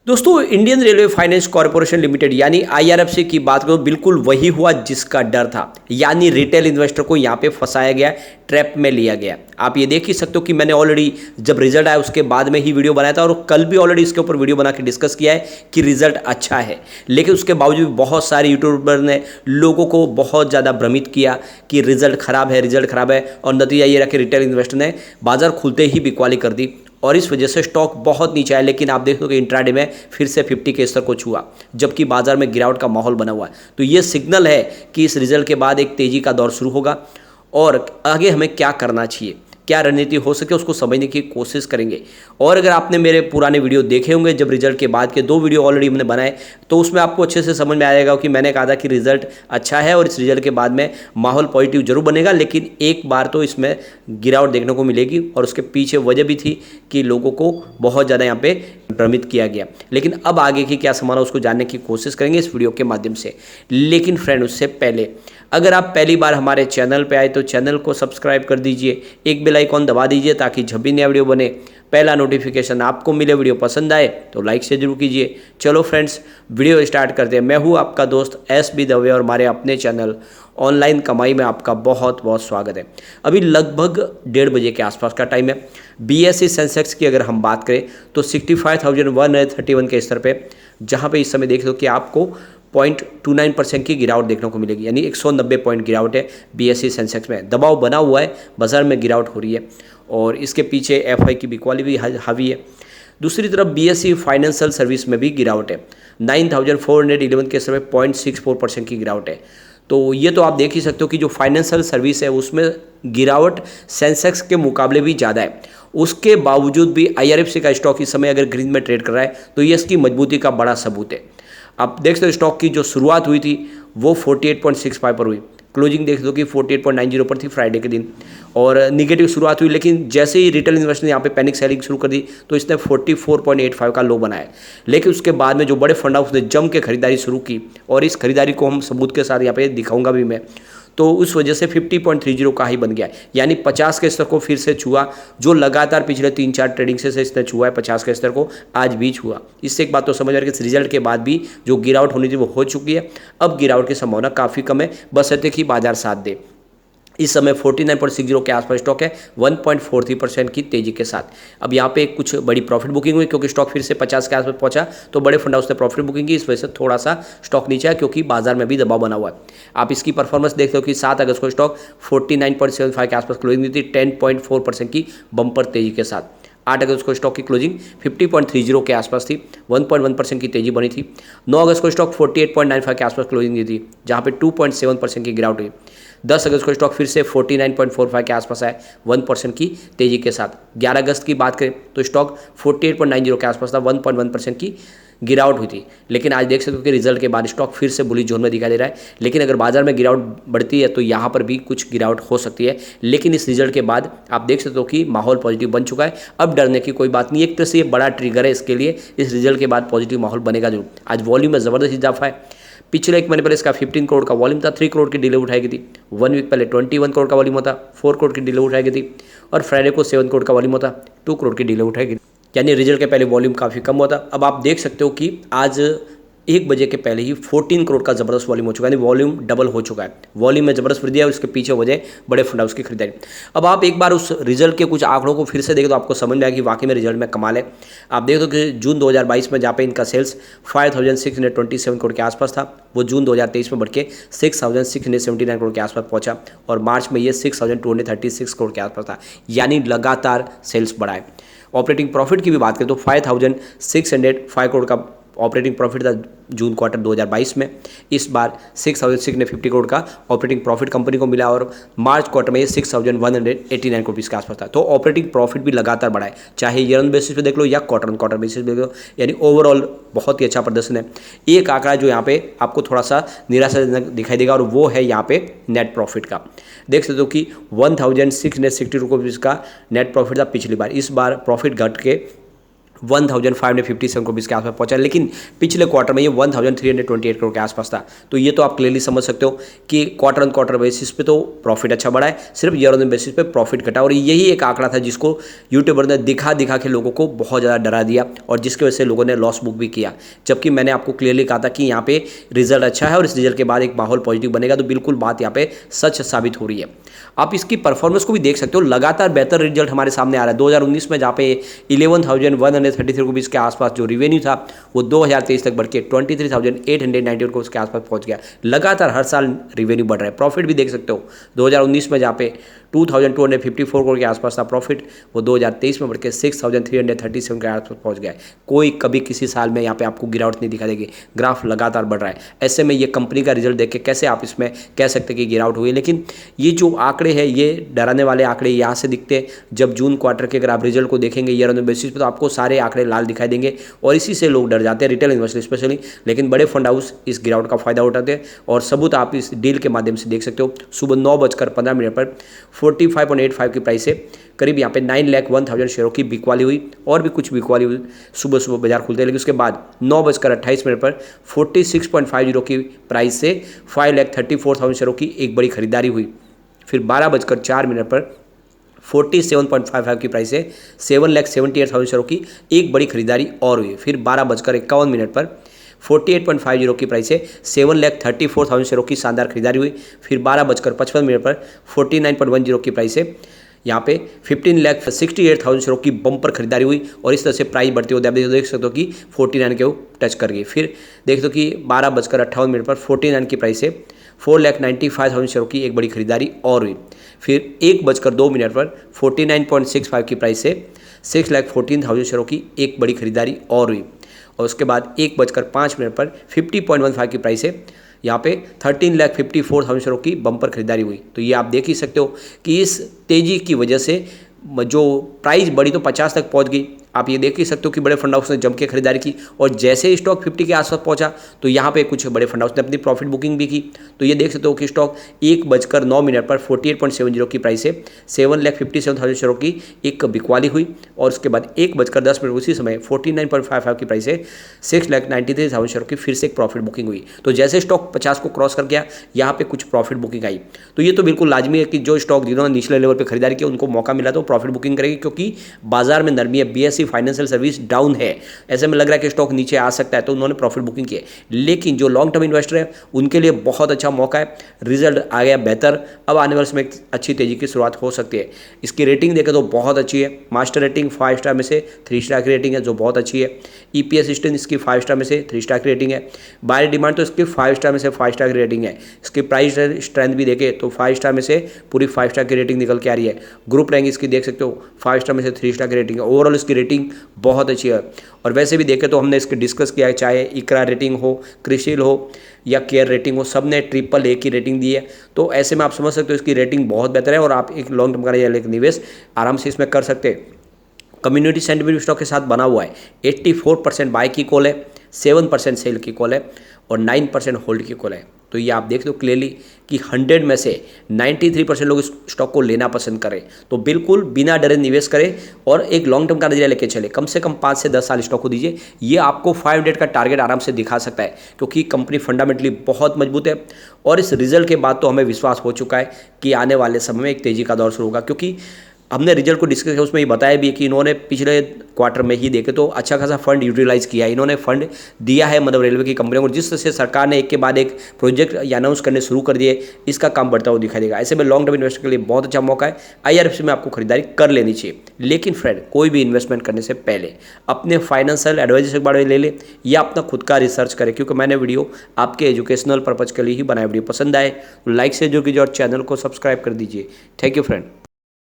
दोस्तों Indian railway finance corporation limited यानी IRFC की बात करो, बिल्कुल वही हुआ जिसका डर था। यानी रिटेल इन्वेस्टर को यहाँ पे फंसाया गया, ट्रैप में लिया गया। आप ये देख ही सकते हो कि मैंने ऑलरेडी जब रिजल्ट आया उसके बाद में ही वीडियो बनाया था और कल भी ऑलरेडी इसके ऊपर वीडियो बना के डिस्कस किया है कि रिजल्ट अच्छा है। लेकिन उसके बावजूद बहुत सारे यूट्यूबर ने लोगों को बहुत ज़्यादा भ्रमित किया कि रिजल्ट खराब है, रिजल्ट खराब है, और नतीजा ये रहा कि रिटेल इन्वेस्टर ने बाजार खुलते ही बिकवाली कर दी और इस वजह से स्टॉक बहुत नीचे आया। लेकिन आप देखो कि इंट्राडे में फिर से 50 के स्तर को छुआ, जबकि बाजार में गिरावट का माहौल बना हुआ है। तो ये सिग्नल है कि इस रिजल्ट के बाद एक तेजी का दौर शुरू होगा और आगे हमें क्या करना चाहिए, क्या रणनीति हो सके, उसको समझने की कोशिश करेंगे। और अगर आपने मेरे पुराने वीडियो देखे होंगे, जब रिजल्ट के बाद के 2 वीडियो ऑलरेडी हमने बनाए, तो उसमें आपको अच्छे से समझ में आएगा कि मैंने कहा था कि रिजल्ट अच्छा है और इस रिजल्ट के बाद में माहौल पॉजिटिव जरूर बनेगा, लेकिन एक बार तो इसमें गिरावट देखने को मिलेगी। और उसके पीछे वजह भी थी कि लोगों को बहुत ज़्यादा यहाँ पे भ्रमित किया गया। लेकिन अब आगे की क्या समाधान उसको जानने की कोशिश करेंगे इस वीडियो के माध्यम से। लेकिन फ्रेंड, उससे पहले अगर आप पहली बार हमारे चैनल पे आए तो चैनल को सब्सक्राइब कर दीजिए, एक बेल आइकॉन दबा दीजिए ताकि जब भी नया वीडियो बने पहला नोटिफिकेशन आपको मिले। वीडियो पसंद आए तो लाइक से जरूर कीजिए। चलो फ्रेंड्स, वीडियो स्टार्ट करते हैं। मैं हूँ आपका दोस्त SB दवे और हमारे अपने चैनल ऑनलाइन कमाई में आपका बहुत बहुत स्वागत है। अभी लगभग 1:30 बजे के आसपास का टाइम है। BSE सेंसेक्स की अगर हम बात करें तो 65,131 के स्तर पे, जहाँ पे इस समय देख लो कि आपको 0.29% की गिरावट देखने को मिलेगी, यानी 190 पॉइंट गिरावट है BSE सेंसेक्स में। दबाव बना हुआ है, बाजार में गिरावट हो रही है और इसके पीछे FI की बिकवाली भी हावी है। दूसरी तरफ BSE फाइनेंशियल सर्विस में भी गिरावट है, 9,411 के स्तर पे 0.64% की गिरावट है। तो ये तो आप देख ही सकते हो कि जो फाइनेंशियल सर्विस है उसमें गिरावट सेंसेक्स के मुकाबले भी ज़्यादा है। उसके बावजूद भी IRFC का स्टॉक इस समय अगर ग्रीन में ट्रेड कर रहा है तो ये इसकी मजबूती का बड़ा सबूत है। आप देख सकते हो स्टॉक की जो शुरुआत हुई थी वो 48.65 पर हुई, क्लोजिंग देख दो कि 48.90 पर थी फ्राइडे के दिन, और निगेटिव शुरुआत हुई। लेकिन जैसे ही रिटेल इन्वेस्टर ने यहाँ पे पैनिक सेलिंग शुरू कर दी तो इसने 44.85 का लो बनाया। लेकिन उसके बाद में जो बड़े फंड हाउस ने जम के खरीदारी शुरू की, और इस खरीदारी को हम सबूत के साथ यहाँ पे दिखाऊंगा भी मैं, तो उस वजह से 50.30 का ही बन गया, यानी 50 के स्तर को फिर से छुआ, जो लगातार पिछले 3-4 ट्रेडिंग से इसने छुआ है 50 के स्तर को, आज भी छुआ। इससे एक बात तो समझ आ रही है कि इस रिजल्ट के बाद भी जो गिरावट होनी थी वो हो चुकी है। अब गिरावट की संभावना काफ़ी कम है, बशर्ते कि बाजार साथ दे। इस समय 49.60 के आसपास स्टॉक है, 1.43% की तेजी के साथ। अब यहाँ पे कुछ बड़ी प्रॉफिट बुकिंग हुई क्योंकि स्टॉक फिर से 50 के आसपास पहुंचा, तो बड़े फंड हाउस ने प्रॉफिट बुकिंग की, इस वजह से थोड़ा सा स्टॉक नीचे है क्योंकि बाजार में भी दबाव बना हुआ है। आप इसकी परफॉर्मेंस देखते हो कि 7 अगस्त को स्टॉक 49.75 के आसपास क्लोजिंग दी थी, 10.4% की बम्पर तेजी के साथ। 8 अगस्त को स्टॉक की क्लोजिंग 50.30 के आसपास थी, 1.1% की तेजी बनी थी। 9 अगस्त को स्टॉक 48.95 के आसपास क्लोजिंग दी थी, जहाँ पे 2.7% की गिरावट हुई। 10 अगस्त को स्टॉक फिर से 49.45 के आसपास आया, 1% की तेजी के साथ। 11 अगस्त की बात करें तो स्टॉक 48.90 के आसपास था, 1.1% की गिरावट हुई थी। लेकिन आज देख सकते हो कि रिजल्ट के बाद स्टॉक फिर से बुलिश जोन में दिखाई दे रहा है। लेकिन अगर बाजार में गिरावट बढ़ती है तो यहाँ पर भी कुछ गिरावट हो सकती है। लेकिन इस रिजल्ट के बाद आप देख सकते हो कि माहौल पॉजिटिव बन चुका है, अब डरने की कोई बात नहीं। एक तरह से ये बड़ा ट्रिगर है इसके लिए, इस रिजल्ट के बाद पॉजिटिव माहौल बनेगा जरूर। आज वॉल्यूम में ज़बरदस्त इजाफा है। पिछले एक महीने पहले इसका 15 करोड़ का वॉल्यूम था, 3 करोड़ की डीले उठाई गई थी। 1 वीक पहले 21 करोड़ का वॉल्यूम होता, 4 करोड़ की डीले उठाई गई थी। और फ्राइडे को 7 करोड़ का वॉल्यूम होता, 2 करोड़ की डीले उठाई गई, यानी रिजल्ट के पहले वॉल्यूम काफ़ी कम होता। अब आप देख सकते हो कि आज 1 बजे के पहले ही 14 करोड़ का जबरदस्त वॉल्यूम हो चुका है, यानी वॉल्यूम डबल हो चुका है। वॉल्यूम में जबरदस्त वृद्धि है, उसके पीछे वजह बड़े फंड हाउस की खरीदारी। अब आप एक बार उस रिजल्ट के कुछ आंकड़ों को फिर से देखें तो आपको समझ में आएगा कि वाकई में रिजल्ट में कमाल है। आप देख दो कि जून 2022 में जहाँ पे इनका सेल्स 5,627 करोड़ के आसपास था, वो जून 2023 में बढ़ के 6,679 करोड़ के आसपास पहुंचा, और मार्च में ये 6,236 करोड़ के आसपास था, यानी लगातार सेल्स बढ़ा है। ऑपरेटिंग प्रॉफिट की भी बात करें तो 5,605 करोड़ का ऑपरेटिंग प्रॉफिट था जून क्वार्टर 2022 में। इस बार 6,650 करोड़ का ऑपरेटिंग प्रॉफिट कंपनी को मिला, और मार्च क्वार्टर में ये 6,189 करोड़ के आसपास था। तो ऑपरेटिंग प्रॉफिट भी लगातार बढ़ा है, चाहे ईयर ऑन बेसिस पे देख लो या क्वार्टर ऑन क्वार्टर बेसिस पे देख लो, यानी ओवरऑल बहुत ही अच्छा प्रदर्शन है। एक आंकड़ा जो यहाँ पे आपको थोड़ा सा निराशाजनक दिखाई देगा, और वो है यहाँ पे नेट प्रॉफिट का। देख सकते हो कि 1,660 रुपीज़ का नेट प्रॉफिट था पिछली बार, इस बार प्रॉफिट घट के 1557 रुपीज़ के आसपास पहुंचा, लेकिन पिछले क्वार्टर में ये 1328 करोड़ के आसपास था। तो ये तो आप क्लियरली समझ सकते हो कि क्वार्टर ऑन क्वार्टर बेसिस पे तो प्रॉफिट अच्छा बढ़ा है, सिर्फ ईयर ऑन बेसिस पे प्रॉफिट घटा। और यही एक आंकड़ा था जिसको यूट्यूबर ने दिखा दिखा के लोगों को बहुत ज़्यादा डरा दिया और जिसकी वजह से लोगों ने लॉस बुक भी किया। जबकि मैंने आपको क्लियरली कहा था कि यहाँ पे रिजल्ट अच्छा है और इस रिजल्ट के बाद एक माहौल पॉजिटिव बनेगा, तो बिल्कुल बात यहाँ पे सच साबित हो रही है। आप इसकी परफॉर्मेंस को भी देख सकते हो, लगातार बेहतर रिजल्ट हमारे सामने आ रहा है। 2019 में जहाँ पे 11,133 रुपीज़ के आसपास जो रेवेन्यू था वो 2023 तक बढ़ के 23,891 को उसके आसपास पहुंच गया। लगातार हर साल रिवेन्यू बढ़ रहा है। प्रॉफिट भी देख सकते हो, 2019 में जहाँ पे 2,254 करोड़ के आसपास था प्रॉफिट, वो 2023 में बढ़ के 6,337 के आसपास पहुंच गया है। कोई कभी किसी साल में यहाँ पे आपको गिरावट नहीं दिखा देगी, ग्राफ लगातार बढ़ रहा है। ऐसे में ये कंपनी का रिजल्ट देख के कैसे आप इसमें कह सकते कि गिरावट हुई। लेकिन ये जो आंकड़े हैं ये डराने वाले आंकड़े यहाँ से दिखते हैं। जब जून क्वार्टर के अगर आप रिजल्ट को देखेंगे ईयर ऑन बेसिस पे, तो आपको सारे आंकड़े लाल दिखाई देंगे और इसी से लोग डर जाते हैं, रिटेल इन्वेस्टर स्पेशली। लेकिन बड़े फंड हाउस इस गिरावट का फायदा उठाते हैं और सबूत आप इस डील के माध्यम से देख सकते हो। सुबह 9:15 पर 45.85 की प्राइस से करीब यहाँ पे 9,01,000 शेयरों की बिकवाली हुई और भी कुछ बिकवाली हुई सुबह सुबह बाजार खुलते हैं। लेकिन उसके बाद 9:28 पर 46.50 की प्राइस से 5,34,000 शेयरों की एक बड़ी खरीदारी हुई। फिर 12:04 पर 47.55 की प्राइस से 7,78,000 शेयरों की एक बड़ी खरीदारी और हुई। फिर 12:51 पर 48.50 की प्राइस से 7,34,000 शेयरों की शानदार खरीदारी हुई। फिर 12:55 पर 49.10 की प्राइस से यहाँ पे 15,68,000 शेयरों की बम्पर खरीदारी हुई और इस तरह से प्राइस बढ़ते हुए आप देख सकते हो कि 49 के वो टच कर गई। फिर देख दो कि 12:58 पर 49 की प्राइस से 4,95,000 शेयरों की एक बड़ी खरीदारी और हुई। फिर 1:02 पर 49.65 की प्राइस से 6,14,000 शेयरों की एक बड़ी खरीदारी और हुई। और उसके बाद 1:05 पर 50.15 की प्राइस से यहाँ पे 13,54,000 शेयरों की बम्पर खरीदारी हुई। तो ये आप देख ही सकते हो कि इस तेज़ी की वजह से जो प्राइस बढ़ी तो 50 तक पहुँच गई। आप ये देख ही सकते हो कि बड़े फंड हाउस ने जम के खरीदारी की और जैसे ही स्टॉक 50 के आसपास पहुंचा तो यहाँ पे कुछ बड़े फंड हाउस ने अपनी प्रॉफिट बुकिंग भी की। तो ये देख सकते हो कि स्टॉक 1:09 पर 48.70 की प्राइस से 7,57,000 शेयरों की एक बिकवाली हुई और उसके बाद 1:10 उसी समय 49.55 की प्राइस से 6,93,000 शेयरों की फिर से एक प्रॉफिट बुकिंग हुई। तो जैसे स्टॉक 50 को क्रॉस कर गया यहाँ पे कुछ प्रॉफिट बुकिंग आई। तो ये तो बिल्कुल लाजमी है कि जो स्टॉक जिन्होंने निचले लेवल पर खरीदारी की उनको मौका मिला तो प्रॉफिट बुकिंग करेगी, क्योंकि बाजार में नरमी है, BSE फाइनेंशियल सर्विस डाउन है, ऐसे में लग रहा है कि स्टॉक नीचे आ सकता है, तो उन्होंने प्रॉफिट बुकिंग की है। लेकिन जो लॉन्ग टर्म इन्वेस्टर है उनके लिए बहुत अच्छा मौका है, रिजल्ट आ गया बेहतर, अब आने वाले समय एक अच्छी तेजी की शुरुआत हो सकती है। इसकी रेटिंग देखें तो बहुत अच्छी है, मास्टर रेटिंग 5 स्टार में से 3 स्टार की रेटिंग है जो बहुत अच्छी है। EPS स्ट्रेंथ इसकी 5 स्टार में से 3 स्टार की रेटिंग है। बायर डिमांड तो इसकी 5 स्टार में से 5 स्टार की रेटिंग है। इसकी प्राइस स्ट्रेंथ भी देखें तो 5 स्टार में से पूरी 5 स्टार की रेटिंग निकल के आ रही है। ग्रुप रैंक इसकी देख सकते हो 5 स्टार में से 3 स्टार की रेटिंग है। ओवरऑल इसकी रेटिंग बहुत अच्छी है। और वैसे भी देखें तो हमने इसके डिस्कस किया है, चाहे इकरा रेटिंग हो, क्रिसिल हो या केयर रेटिंग हो, सब ने AAA की रेटिंग दी है। तो ऐसे में आप समझ सकते हो इसकी रेटिंग बहुत बेहतर है और आप एक लॉन्ग टर्म का एक निवेश आराम से इसमें कर सकते हैं। कम्युनिटी सेंटिमेंट स्टॉक के साथ बना हुआ है। 84% बाय की कॉल है, 7% सेल की कॉल है और 9% होल्ड की कॉल है। तो ये आप देख दो क्लियरली कि 100 में से 93% लोग इस स्टॉक को लेना पसंद करें। तो बिल्कुल बिना डरे निवेश करें और एक लॉन्ग टर्म का नजरिया लेके चले, कम से कम 5 से 10 साल स्टॉक को दीजिए। ये आपको 500 का टारगेट आराम से दिखा सकता है, क्योंकि कंपनी फंडामेंटली बहुत मजबूत है और इस रिजल्ट के बाद तो हमें विश्वास हो चुका है कि आने वाले समय में एक तेजी का दौर शुरू होगा। क्योंकि हमने रिजल्ट को डिस्कस किया, उसमें ये बताया भी कि इन्होंने पिछले क्वार्टर में ही देखे तो अच्छा खासा फंड यूटिलाइज किया है, इन्होंने फंड दिया है मतलब रेलवे की कंपनियों को। जिस तरह से सरकार ने एक के बाद एक प्रोजेक्ट अनाउंस करने शुरू कर दिए, इसका काम बढ़ता हुआ दिखाई देगा। ऐसे में लॉन्ग टर्म इन्वेस्टर के लिए बहुत अच्छा मौका है। IRFC में आपको खरीदारी कर लेनी चाहिए। लेकिन फ्रेंड, कोई भी इन्वेस्टमेंट करने से पहले अपने फाइनेंशियल एडवाइजर के बारे में ले ले या अपना खुद का रिसर्च करें, क्योंकि मैंने वीडियो आपके एजुकेशनल पर्पज के लिए ही बनाया। वीडियो पसंद आए तो लाइक से जो कीजिए और चैनल को सब्सक्राइब कर दीजिए। Thank you friend.